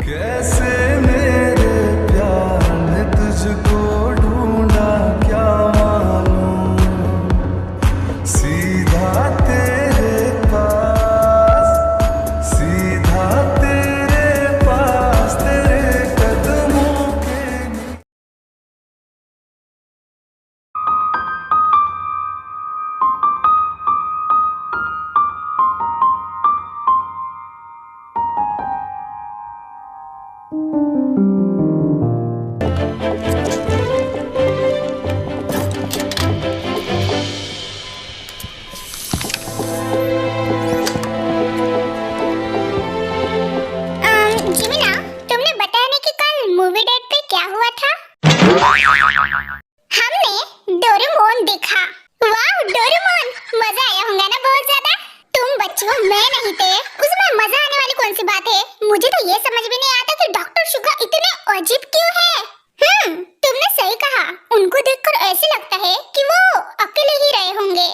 कैसे मेरे प्यार ने तुझको ढूंढा क्या मालूम, सीधा तेरे पास, सीधा तेरे पास, तेरे कदमों के जिमिना, तुमने बताया नहीं कि कल मूवी डेट पे क्या हुआ था? हमने डोरेमोन देखा। वाह डोरेमोन, मजा आया होगा ना बहुत ज्यादा। तुम बच्चों, मैं नहीं थे उसमें मजा आने वाली कौन सी बात है। मुझे तो ये समझ में नहीं आता कि डॉक्टर शुगा इतने अजीब क्यों है। तुमने सही कहा, उनको देखकर ऐसे लगता है कि वो अकेले ही रहे होंगे।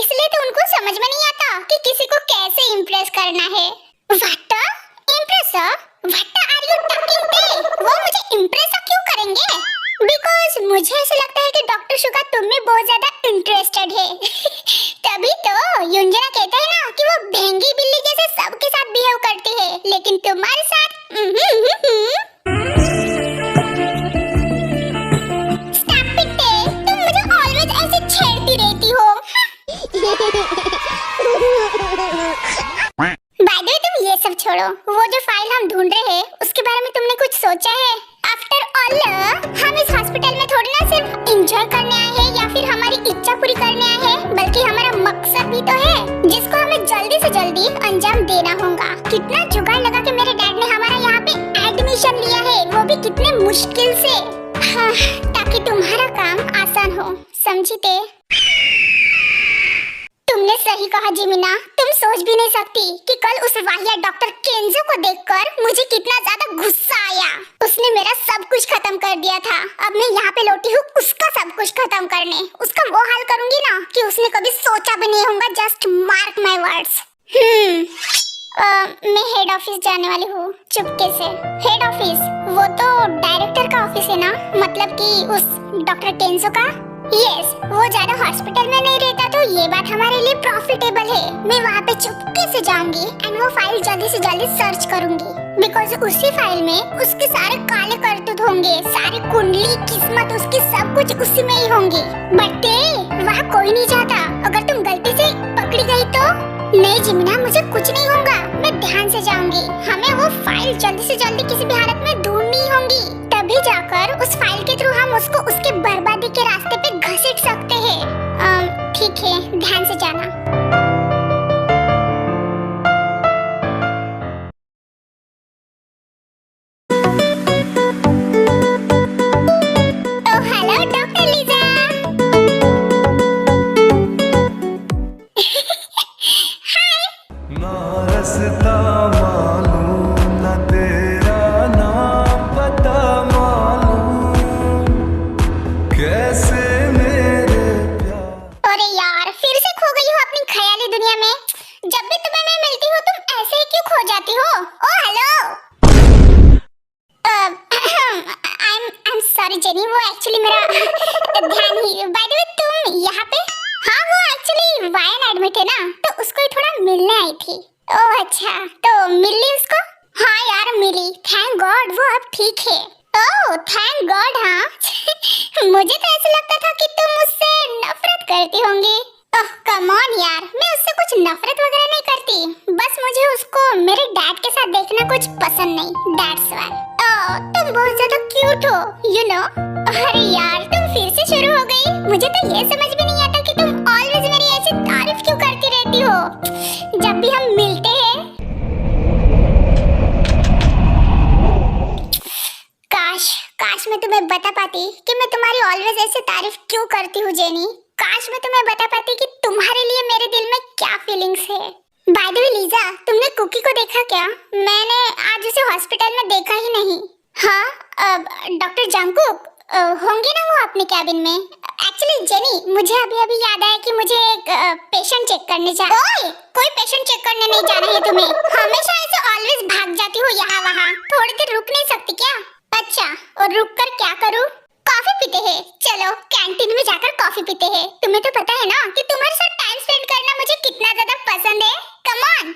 इसलिए तो उनको समझ में नहीं आता कि किसी को कैसे इम्प्रेस करना है। What impress? What are you talking to? वो मुझे इम्प्रेस क्यों करेंगे? बिकॉज़ मुझे ऐसा लगता है कि डॉक्टर शुगा तुम में बहुत ज्यादा इंटरेस्टेड है। तभी तो युंजना कहता है ना कि वो भेंगी बिल्ली जैसे सबके साथ बिहेव करती है, लेकिन तुम्हारे साथ स्टॉप इट, तुम मुझे ऑलवेज ऐसे छेड़ती रहती हो। बाय द वे तुम ये सब छोड़ो, वो जो फाइल हम ढूंढ रहे हैं उसके बारे में तुमने कुछ सोचा है? आफ्टर ऑल हम इस हॉस्पिटल में थोड़ी ना सिर्फ एंजॉय करने आए हैं या फिर हमारी इच्छा पूरी करने आए हैं, बल्कि हमारा मकसद भी तो है जिसको हमें जल्दी से जल्दी अंजाम देना होगा। कितना जुगाड़ लगा के मेरे डैड ने हमारा यहाँ पे एडमिशन लिया है, वो भी कितने मुश्किल से। हाँ, ताकि तुम्हारा काम आसान हो, समझी ते? तुमने सही कहा जिमिना, तुम सोच भी नहीं सकती कि कल उस वाहिया डॉक्टर केंजो को देखकर मुझे कितना ज्यादा गुस्सा आया। उसने मेरा सब कुछ खत्म कर दिया था। अब मैं यहाँ पे लौटी हूँ उसका सब कुछ खत्म करने। उसका वो हाल करूंगी ना कि उसने कभी सोचा भी नहीं होगा। Just mark my words. मैं हेड ऑफिस जाने वाली हूँ चुपके से। Head office? वो तो डायरेक्टर का ऑफिस है ना, मतलब कि उस डॉक्टर केंजो का। यस, वो ज्यादा हॉस्पिटल में नहीं रहता तो ये बात हमारे लिए प्रॉफिटेबल है। मैं वहाँ पे चुपके से जाऊंगी एंड वो फाइल जल्दी से जल्दी सर्च करूंगी, बिकॉज उसी फाइल में उसके सारे काले करतूत होंगे, सारी कुंडली किस्मत उसकी सब कुछ उसी में ही होंगी। बट वहाँ कोई नहीं जाता। अगर तुम गलती से पकड़ी गई तो? नहीं जिमिना, मुझे कुछ नहीं होगा, मैं ध्यान से जाऊंगी। हमें वो फाइल जल्दी से जल्दी किसी भी हालत में ढूंढनी होगी, तभी जाकर उस फाइल के थ्रू हम उसको उसके बर्बादी के रास्ते पे घसीट सकते हैं। ठीक है, ध्यान से जाना। Hello doctor Lisa. ना रास्ता मालूम, ना तेरा नाम पता मालूम, कैसे मेरे प्यार। अरे यार, फिर से खो गई हो अपनी ख्याली दुनिया में। जब भी तुम्हें मैं मिलती हूँ तुम ऐसे ही क्यों खो जाती हो? ओ हेलो। I'm sorry जेनी, वो एक्चुअली मेरा ध्यान ही। बाय द वे तुम यहाँ पे? हाँ, वो एक्चुअली वायन एडमिट है ना, तो उसको ही थोड़ा मिलने आई थी। ओह अच्छा, तो मिली उसको? हाँ यार मिली, थैंक गॉड वो अब ठीक है। Oh thank God. हाँ मुझे तो ऐसा लगता था कि तुम उससे नफरत करती होंगी। ओह कम ऑन यार, मैं उससे कुछ नफरत वगैरह नहीं करती, बस मुझे उसको मेरे डैड के साथ देखना कुछ पसंद नहीं, दैट्स व्हाई। ओह तुम बहुत ज्यादा क्यूट हो, यू नो। अरे यार तुम फिर से शुरू हो गई। मुझे तो ये समझ में नहीं आता कि तुम ऑलवेज मेरी ऐसी तारीफ क्यों करती रहती हो जब भी हम मिलते हैं। काश मैं तुम्हें बता पाती कि मैं तुम्हारी ऑलवेज ऐसे तारीफ क्यों करती हूँ जेनी। काश मैं तुम्हें बता पाती कि तुम्हारे लिए मेरे दिल में क्या फीलिंग्स है। बाय द वे लीजा, तुमने कुकी को देखा क्या? मैंने आज उसे हॉस्पिटल में देखा ही नहीं। हाँ डॉक्टर जंगकुक होंगे ना वो अपने कैबिन में। एक्चुअली जेनी, मुझे अभी याद आया कि मुझे एक पेशेंट चेक करने जाना। ओए, कोई पेशेंट चेक करने नहीं जाना है तुम्हें। हमेशा ऐसे ऑलवेज भाग जाती हो यहाँ वहाँ। थोड़ा रुक नहीं सकती क्या? अच्छा, और रुक कर क्या करूँ? कॉफी पीते हैं। चलो कैंटीन में जाकर कॉफी पीते हैं। तुम्हें तो पता है ना कि तुम्हारे साथ टाइम स्पेंड करना मुझे कितना ज्यादा पसंद है। Come on.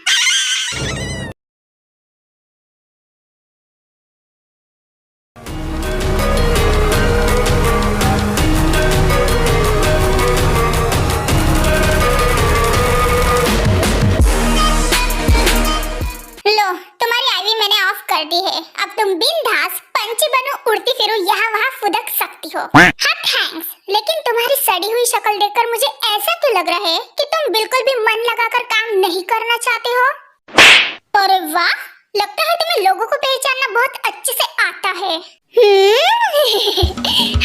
लो, तुम्हारी आईवी मैंने ऑफ कर दी है। अब तुम बिंदास पंछी बनो, उड़ती फिरो, यहाँ वहाँ फुदक सकती हो। हाँ थैंक्स, लेकिन तुम्हारी सड़ी हुई शक्ल देखकर मुझे ऐसा क्यों लग रहा है कि तुम बिल्कुल भी मन लगाकर काम नहीं करना चाहते हो? अरे वाह, लगता है तुम्हें लोगों को पहचानना बहुत अच्छे से आता है।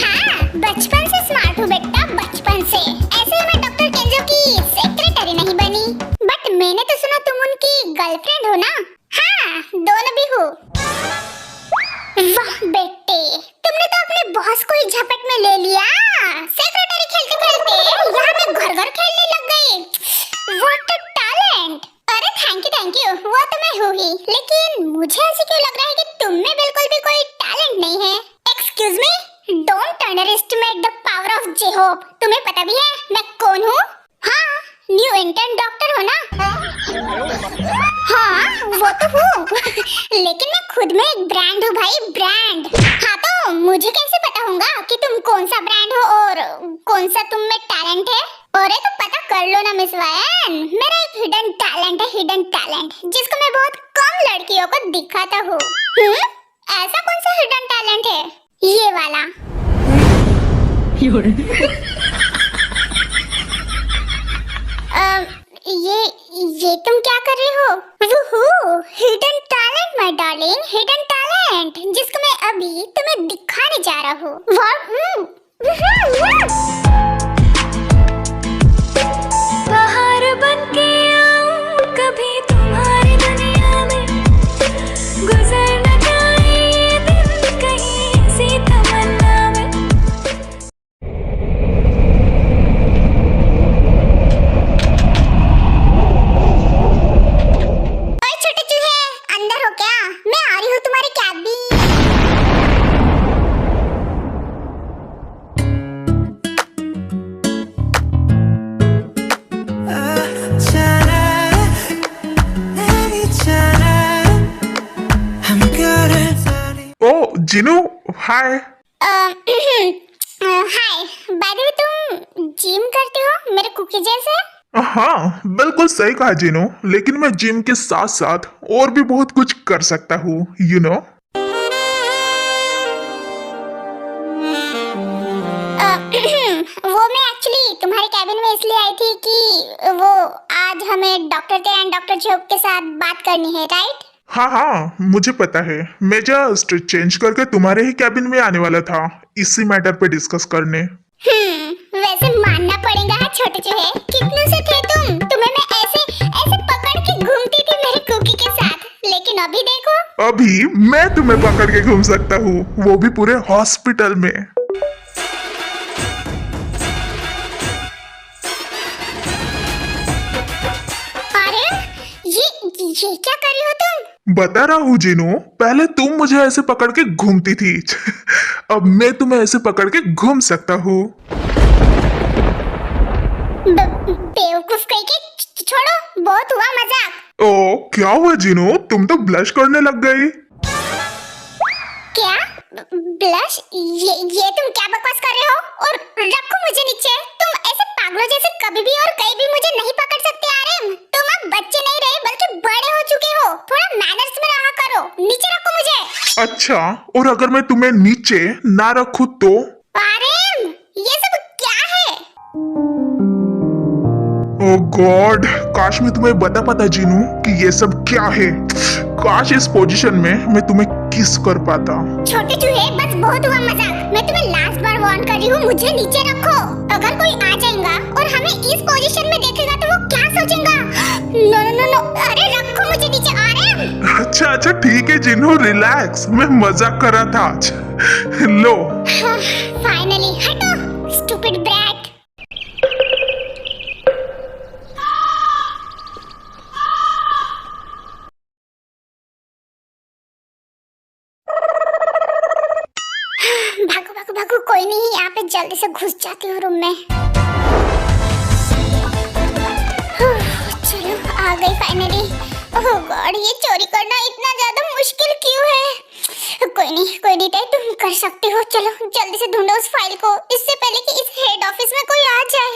हाँ, बचपन से स्मार्ट हूँ बेटा, बचपन से। ऐसे ही मैं डॉक्टर केंजो की सेक्रेटरी नहीं बनी। बट मैंने तो सुना तुम उनकी गर्लफ्रेंड हो ना? हाँ, दोनों भी हो। वाह बेटे, तुमने तो अपने बॉस को ही झपट में ले लिया। सेक्रेटरी खेलते खेलते यहाँ मैं घर घर खेलने लग गई। What a talent. अरे थैंक यू, वो तो मैं हूँ ही, लेकिन मुझे ऐसे क्यों लग रहा है कि तुम में बिल्कुल भी कोई टैलेंट नहीं है। Excuse me, don't underestimate the power of J Hope. तुम्हें पता भी है मैं कौन हूँ? हाँ, न्यू इंटर्न डॉक्टर हो ना? हाँ, वो तो हूँ। लेकिन मैं खुद में एक ब्रांड हूँ भाई, ब्रांड। हाँ तो मुझे कैसे पता होगा कि तुम कौन सा ब्रांड हो और कौन सा तुम में टैलेंट है? अरे तो पता कर लो ना मिस वैन, मेरा एक हिडन टैलेंट है, हिडन टैलेंट, जिसको मैं बहुत कम लड़कियों को दिखाता हूँ। ऐसा कौन सा हिडन टैलेंट है? ये वाला। ये तुम क्या कर रही हो? वूहू, hidden talent my darling, hidden talent, जिसको मैं अभी तुम्हें दिखाने जा रहा हूँ। बाहर बनके आऊं कभी तुम्हारी दुनिया में, गुजर न जाए ये दिन कहीं ऐसी तमन्ना में। ओए छोटे चूहे, अंदर हो क्या? मैं आ रही हूँ तुम्हारे कैबिन। ओ Jinu, hi. Hi, by the way तुम जिम करते हो मेरे कुकी जैसे? हाँ बिल्कुल सही कहा जिनू, लेकिन मैं जिम के साथ साथ और भी बहुत कुछ कर सकता हूँ, यू नो। वो मैं एक्चुअली तुम्हारे कैबिन में इसलिए आई थी कि वो आज हमें डॉक्टर ते एंड डॉक्टर जोब के साथ बात करनी है, राइट? हाँ, मुझे पता है। मैं जस्ट चेंज करके तुम्हारे ही कैबिन में आने वाला था इसी मैटर पे डिस्कस करने। वैसे मानना पड़ेगा हाँ छोटे चूहे, कितने से थे तुम? तुम्हें मैं ऐसे ऐसे पकड़ के घूमती थी मेरे कुकी के साथ, लेकिन अभी देखो। अभी मैं तुम्हें पकड़ के घूम सकता हूँ, वो भी पूरे हॉस्पिटल में। अरे ये क्या कर रही हो तुम? बता रहा हूँ जिनू, पहले तुम मुझे ऐसे पकड़ के घूमती थी। अब मैं तुम्हें ऐसे पकड़ के घूम सकता हूँ। बेवकूफ कहीं के, छोड़ो, बहुत हुआ मजाक। ओ क्या हुआ जिनू, तुम तो ब्लश करने लग गई। क्या ब्लश? ये तुम क्या बकवास कर रहे हो? और रखो मुझे नीचे। तुम ऐसे पागलों जैसे कभी भी और कहीं भी मुझे नहीं पकड़ सकते आर्यन। तुम अब बच्चे नहीं रहे बल्कि बड़े हो चुके हो। थोड़ा मैनर्स में रहा करो। नीचे रखो मुझे। अच्छा, और अगर मैं तुम्हें नीचे ना रखूं तो? आर्यन, ये सब क्या है? ओ गॉड, काश मैं तुम्हें बता पाता जिनू कि ये सब क्या है। काश इस पोजीशन में मैं तुम्हें किस कर पाता। छोटे चूहे, बस बहुत हुआ मजाक। मैं तुम्हें लास्ट बार वार्न कर रही हूँ, मुझे नीचे रखो। अगर कोई आ जाएगा और हमें इस पोजीशन में देखेगा तो वो क्या सोचेगा? नो नो नो नो, अरे रखो मुझे नीचे। आर्यन, अच्छा ठीक है जिनू, रिलैक्स, मैं मजाक कर रहा था आज। लो। फाइनली, हटो स्टूपिड ब्रैट। भागो भागो, कोई नहीं, यहाँ पे जल्दी से घुस जाती हूँ रूम में। चलो आ गई फाइनली। ओह गॉड, ये चोरी करना इतना ज्यादा मुश्किल क्यों है? कोई नहीं ते, तुम कर सकते हो। चलो जल्दी से ढूंढो उस फाइल को, इससे पहले कि इस हेड ऑफिस में कोई आ जाए।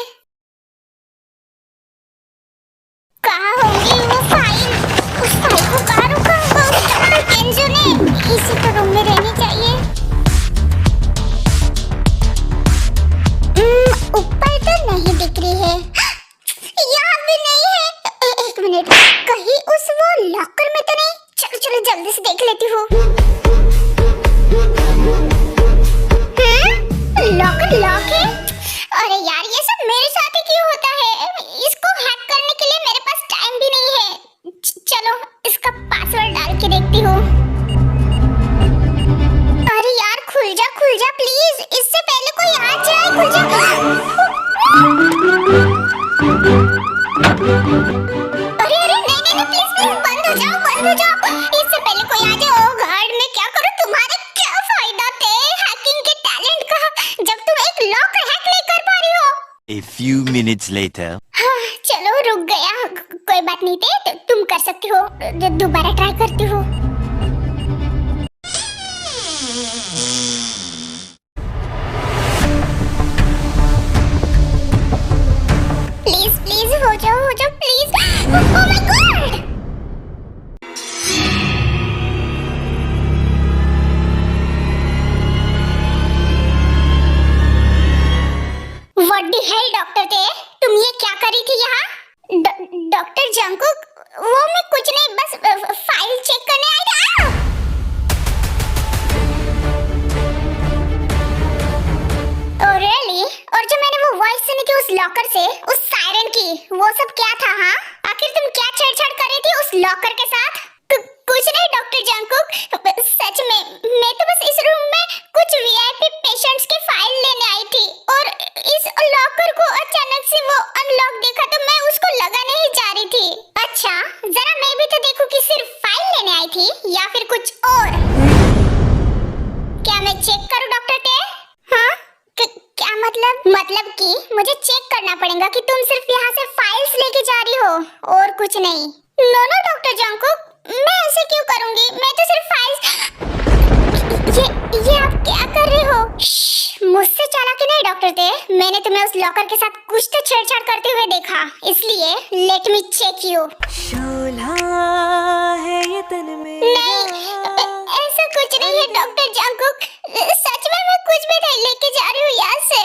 कहाँ होगी वो फाइल? उस फाइल को कहाँ रखा होगा उस डॉक्टर केंजो ने? इसी तो रूम में रहनी चाहिए। ऊपर तो नहीं दिख रही है, यहाँ भी नहीं है। एक मिनट, कहीं उस वो लॉकर में तो नहीं? चलो चलो जल्दी से देख लेती हूँ। लॉकर लॉक है? अरे यार, ये सब मेरे साथ ही क्यों होता है? इसको हैक करने के लिए मेरे पास टाइम भी नहीं है। चलो इसका पासवर्ड डाल के देखती हूँ। अरे यार खुल जा प्लीज, इससे पहले कोई आ जाए। खुल जा। अरे नहीं प्लीज बंद हो जाओ। इससे पहले कोई आ जाए। ओ गॉड, मैं क्या करूं? तुम्हारे क्या फायदा थे हैकिंग के टैलेंट का, जब तुम एक लॉक हैक नहीं कर पा रही हो। A few minutes later. हाँ, चलो रुक गया। कोई बात नहीं थे, तो तुम कर सकती हो। दोबारा ट्राई करती हूँ। प्लीज हो जाओ please. Oh my God, what the hell doctor थे, तुम ये क्या कर रही थी यहाँ? डॉक्टर जंगकुक, वो मैं कुछ नहीं, बस फाइल चेक करने आई थी। Oh really? और जो मैंने वो वॉइस सुनी थी उस लॉकर से, उस सायरन की, वो सब क्या था? हाँ, आखिर तुम क्या छेड़छाड़ कर रही थी उस लॉकर के साथ? कुछ नहीं डॉक्टर जंगकुक, सच में मैं तो बस इस रूम में कुछ वीआईपी पेशेंट्स की फाइल लेने आई थी, और इस लॉकर को अचानक से वो अनलॉक देखा तो मैं उसको लगाने ही जा रही थी। अच्छा, जरा मैं भी तो देखूं कि सिर्फ फाइल लेने आई थी या फिर कुछ और। क्या मैं चेक करूं डॉक्टर टे? हाँ, क्या मतलब कि मुझे चेक करना पड़ेगा कि तुम सिर्फ यहाँ से फाइल्स लेके जा रही हो और कुछ नहीं। नो डॉक्टर जंगकुक, मैं ऐसे क्यों करूंगी? मैं तो सिर्फ फाइल्स। ये आप क्या कर रहे हो? मुझसे चालाकी नहीं डॉक्टर थे, मैंने तुम्हें उस लॉकर के साथ कुछ तो छेड़छाड़ करते हुए देखा, इसलिए लेट मी चेक यू। शोला है ये तन में। नहीं, ऐसा कुछ नहीं है डॉक्टर जंगकुक, सच में मैं कुछ भी नहीं लेके जा रही हूँ यहाँ से।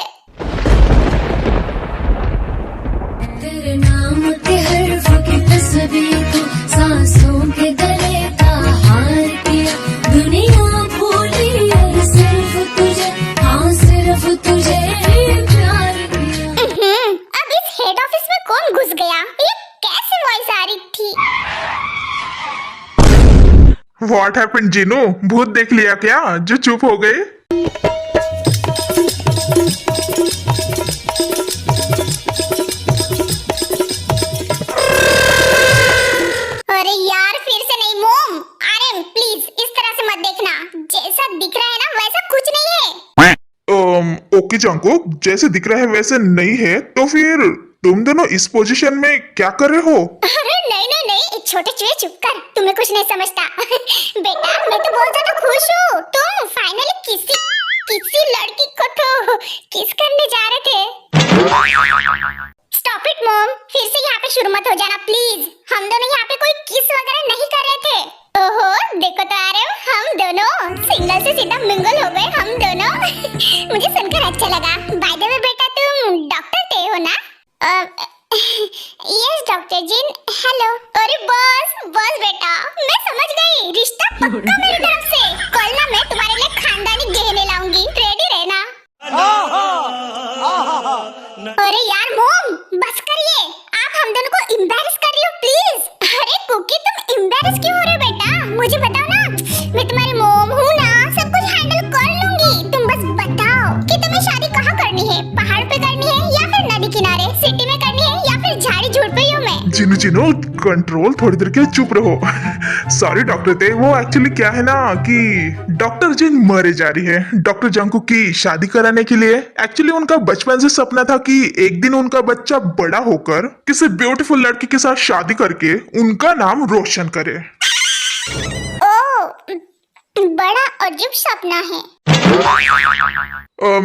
तेरे नाम के हर्फ की तस्वीर तो सांसों के गले का हार किया, दुनिया भूली है सिर्फ तुझे, हाँ सिर्फ तुझे प्यार किया। अब इस हेड ऑफिस में कौन घुस गया? ये कैसे वॉइस आ रही थी? What happened, Jinu? भूत देख लिया क्या जो चुप हो गए? अरे यार, फिर से नहीं मोम। आर्यन प्लीज इस तरह से मत देखना, जैसा दिख रहा है ना वैसा कुछ नहीं है। ओके जंगकुक, जैसे दिख रहा है वैसे नहीं है, तो फिर तुम दोनों इस पोजीशन में क्या कर रहे हो? अरे नहीं, छोटे चूहे चुप कर, तुम्हें कुछ नहीं समझता। बेटा मैं तो बहुत ज्यादा खुश हूँ, तुम फाइनली किसी लड़की को तो किस करने जा रहे थे। स्टॉप इट मॉम, फिर से यहाँ पे शुरू मत हो जाना प्लीज। हम दोनों यहाँ पे कोई किस वगैरह नहीं कर रहे थे। ओहो देखो तो आ रहे हो, हम दोनों सिंगल से सीधा मिंगल हो गए हम दोनों। मुझे सुनकर अच्छा लगा। बाय द वे बेटा, तुम डॉक्टर थे हो ना? यस डॉक्टर जिन, हेलो। अरे बस बेटा, मैं समझ गई, रिश्ता पक्का मेरी तरफ से। कल ना मैं तुम्हारे लिए खानदानी गहने लाऊंगी, रेडी रहना। अरे यार मोम, बस करिए, आप हम दोनों को एम्बैरेस कर रही हो प्लीज। अरे कुकी, तुम एम्बैरेस क्यों हो रहे हो बेटा? मुझे बताओ ना, मैं तुम्हारी मोम हूँ ना, सब कुछ हैंडल कर लूंगी। तुम बस बताओ कि तुम्हें शादी कहाँ करनी है, पहाड़ पे करनी है या फिर नदी किनारे, सिटी में करनी है या फिर झाड़ी झोपड़ियों में? चिनू चिनू कंट्रोल, थोड़ी देर के लिए चुप रहो। सॉरी डॉक्टर ते, वो एक्चुअली क्या है ना कि डॉक्टर जिन मरे जा रही है डॉक्टर जंकू की शादी कराने के लिए। एक्चुअली उनका बचपन से सपना था कि एक दिन उनका बच्चा बड़ा होकर किसी ब्यूटीफुल लड़की के साथ शादी करके उनका नाम रोशन करे। ओ, बड़ा अजीब सपना है।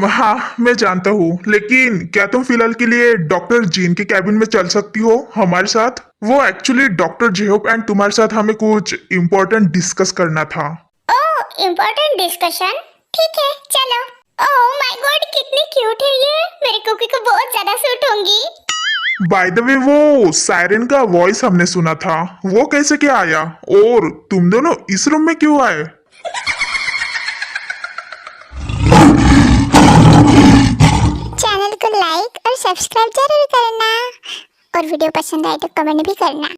हाँ मैं जानता हूँ, लेकिन क्या तुम फिलहाल के लिए डॉक्टर जीन के कैबिन में चल सकती हो हमारे साथ? वो एक्चुअली डॉक्टर जेहोप एंड तुम्हारे साथ हमें कुछ इम्पोर्टेंट डिस्कस करना था। ओह, इम्पोर्टेंट डिस्कशन? ठीक है चलो। ओह माय गॉड, कितनी क्यूट है ये, मेरी कुकी को बहुत ज्यादा सूट होंगी। बाय द वे, वो सायरन का वॉइस हमने सुना था, वो कैसे क्या आया और तुम दोनों इस रूम में क्यों आए? चैनल को लाइक और सब्सक्राइब जरूर करना और वीडियो पसंद आए तो कमेंट भी करना।